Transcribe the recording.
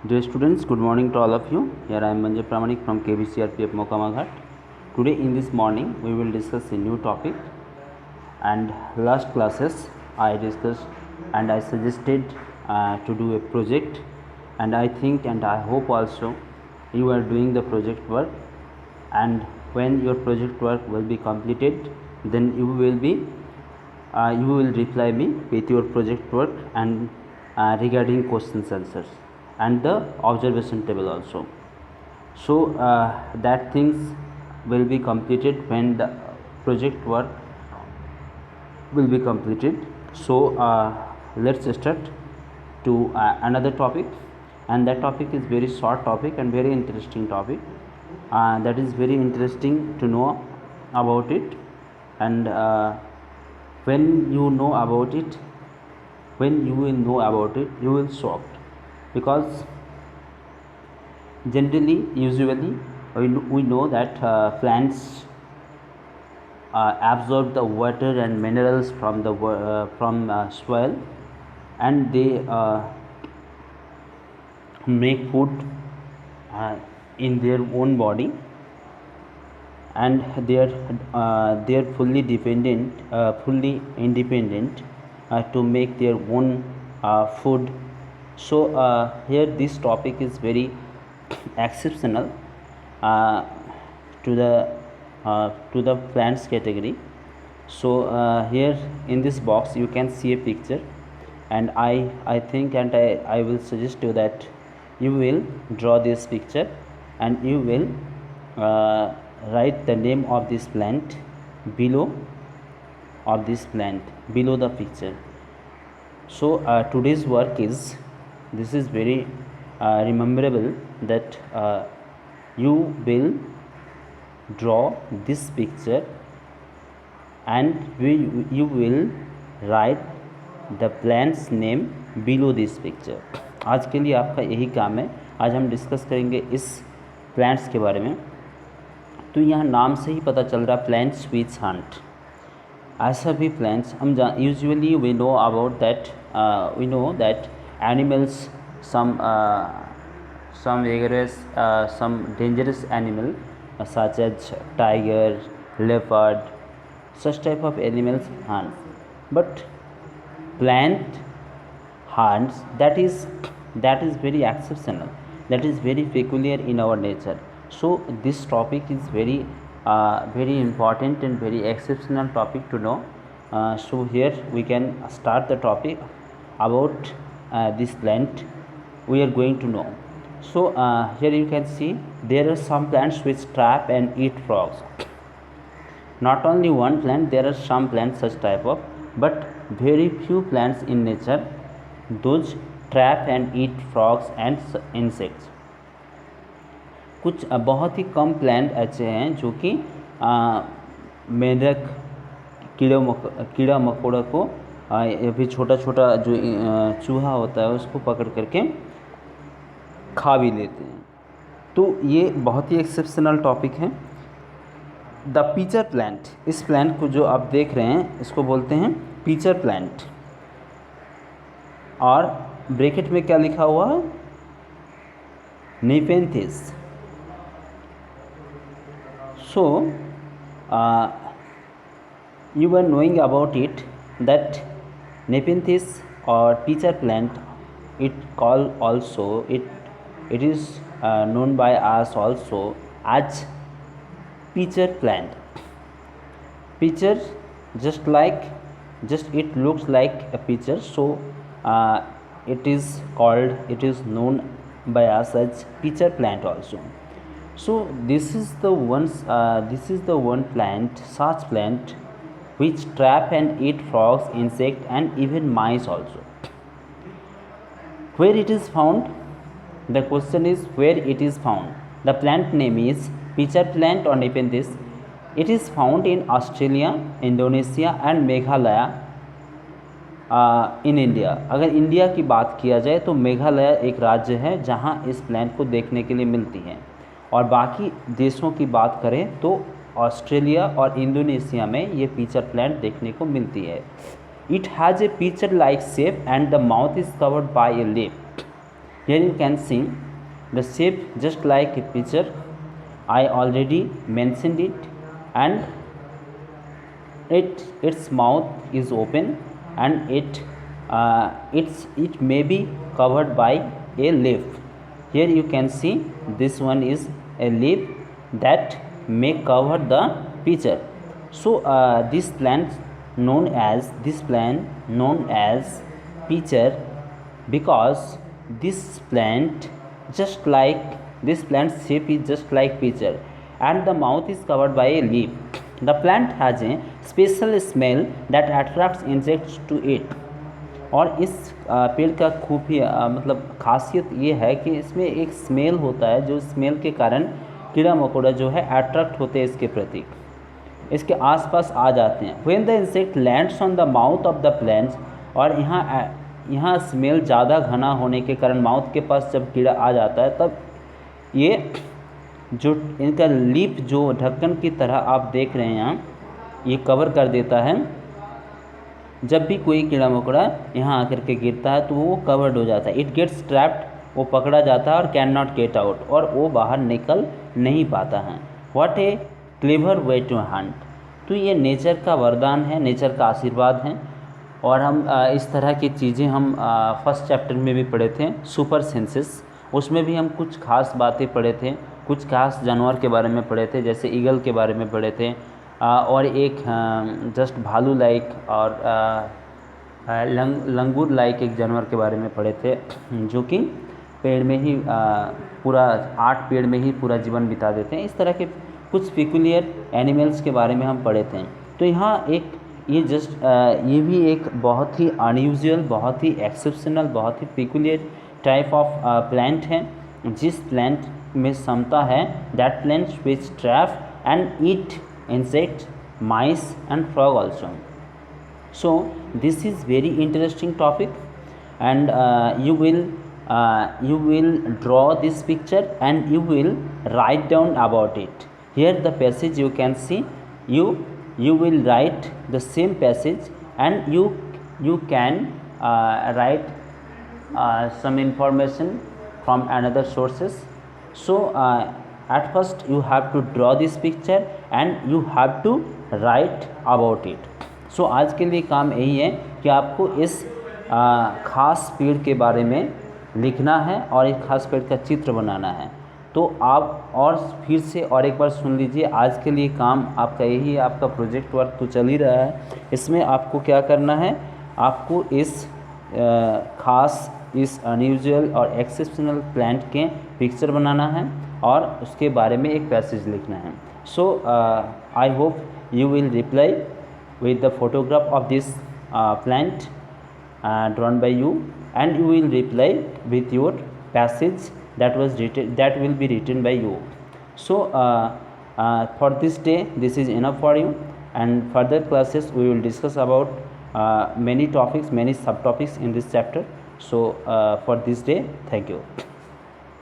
Dear students, good morning to all of you. Here I am Manjay Pramanik from KBCRPF Mokama Ghat. Today in this morning we will discuss a new topic, and last classes I discussed and I suggested to do a project, and I think and I hope also you are doing the project work, and when your project work will be completed, then you will reply me with your project work and regarding questions answers and the observation table also. So that things will be completed when the project work will be completed. So let's start to another topic, and that topic is very short topic and very interesting topic. That is very interesting to know about it, and when you know about it, when you will know about it, you will shocked, because generally usually we know that plants absorb the water and minerals from the soil, and they make food in their own body, and they are fully independent to make their own food. So here this topic is very exceptional uh, to the plants category. So here in this box you can see a picture, and I think and I will suggest you that you will draw this picture, and you will write the name of this plant below the picture. So today's work is, this is very rememberable, that you will draw this picture and you will write the plant's name below this picture. आज के लिए आपका यही काम है. आज हम discuss करेंगे इस प्लांट्स के बारे में. तो यहाँ नाम से ही पता चल रहा है प्लांट्स विच हंट. ऐसा भी प्लांट्स हम usually we know about that animals, some vigorous, some dangerous animal such as tiger, leopard, such type of animals hunt. But plant hunts, that is very exceptional, that is very peculiar in our nature. So this topic is very important and very exceptional topic to know. So here we can start the topic about this plant we are going to know. So here you can see there are some plants which trap and eat frogs. Not only one plant, there are some plants such type of, but very few plants in nature those trap and eat frogs and insects. कुछ बहुत ही कम plant ऐसे हैं जो कि मेंढक, कीड़ा मकोड़ा को या फिर छोटा छोटा जो चूहा होता है उसको पकड़ करके खा भी लेते हैं. तो ये बहुत ही एक्सेप्शनल टॉपिक है. द पीचर प्लांट, इस प्लांट को जो आप देख रहे हैं इसको बोलते हैं पीचर प्लांट. और ब्रैकेट में क्या लिखा हुआ है? Nepenthes. So you were knowing about it that Nepenthes or pitcher plant, it is known by us also as pitcher plant. Pitcher, just it looks like a pitcher, so it is known by us as pitcher plant also. So this is the one plant, such plant which trap and eat frogs, insect and even mice also. Where it is found? The question is where it is found. The plant name is pitcher plant or Nepenthes. It is found in Australia, Indonesia and Meghalaya in India. अगर India की बात किया जाए तो मेघालय एक राज्य है जहाँ इस प्लांट को देखने के लिए मिलती है, और बाकी देशों की बात करें तो ऑस्ट्रेलिया और इंडोनेशिया में ये पीचर प्लांट देखने को मिलती है. It has a pitcher like shape and the mouth is covered by A lip. Here you can see the shape just like a picture. I already mentioned it, and its mouth is open, and it may be covered by a leaf. Here you can see this one is a leaf that may cover the picture. So this plant known as picture, because this plant shape is just like picture, and the mouth is covered by a leaf. The plant has a special smell that attracts insects to it. और इस पेड़ का खुफिया मतलब खासियत ये है कि इसमें एक स्मेल होता है, जो स्मेल के कारण कीड़ा मकोड़ा जो है अट्रैक्ट होते हैं इसके प्रति, इसके आसपास आ जाते हैं. When the insect lands on the mouth of the plants, और यहाँ स्मेल ज़्यादा घना होने के कारण माउथ के पास जब कीड़ा आ जाता है, तब ये जो इनका लीफ जो ढक्कन की तरह आप देख रहे हैं यहाँ, ये कवर कर देता है. जब भी कोई कीड़ा मकोड़ा यहाँ आकर के गिरता है तो वो कवर्ड हो जाता है. इट गेट्स ट्रैप्ड, वो पकड़ा जाता है, और कैन नॉट गेट आउट, और वो बाहर निकल नहीं पाता है. What a clever way to hunt. तो ये नेचर का वरदान है, नेचर का आशीर्वाद है. और हम इस तरह की चीज़ें हम फर्स्ट चैप्टर में भी पढ़े थे, सुपर सेंसेस. उसमें भी हम कुछ खास बातें पढ़े थे, कुछ खास जानवर के बारे में पढ़े थे, जैसे ईगल के बारे में पढ़े थे, और एक जस्ट भालू लाइक और लंगूर लाइक एक जानवर के बारे में पढ़े थे, जो कि पेड़ में ही पूरा 8 पेड़ में ही पूरा जीवन बिता देते हैं. इस तरह के कुछ पिकुलियर एनिमल्स के बारे में हम पढ़े थे. तो यहाँ ये भी एक बहुत ही अनयूजुअल, बहुत ही एक्सेप्शनल, बहुत ही पिकुलियर टाइप ऑफ प्लांट है, जिस प्लांट में क्षमता है that plant which trap and eat insect, mice and frog also. So this is very interesting topic, and you will draw this picture and you will write down about it. Here the passage you can see, you will write the same passage, and you can write some information from another sources. So at first you have to draw this picture and you have to write about it. So आज के लिए काम यही है कि आपको इस ख़ास पेड़ के बारे में लिखना है और एक ख़ास पेड़ का चित्र बनाना है. तो आप और फिर से और एक बार सुन लीजिए. आज के लिए काम आपका यही है, आपका प्रोजेक्ट वर्क तो चल ही रहा है. इसमें आपको क्या करना है, आपको इस ख़ास, इस अनयूजुअल और एक्सेप्शनल प्लांट के पिक्चर बनाना है और उसके बारे में एक पैसेज लिखना है. So I hope you will reply with the photograph of this plant drawn by you, and you will reply with your passage that will be written by you. So for this day this is enough for you, and further classes we will discuss about many topics, many subtopics in this chapter. So for this day, thank you.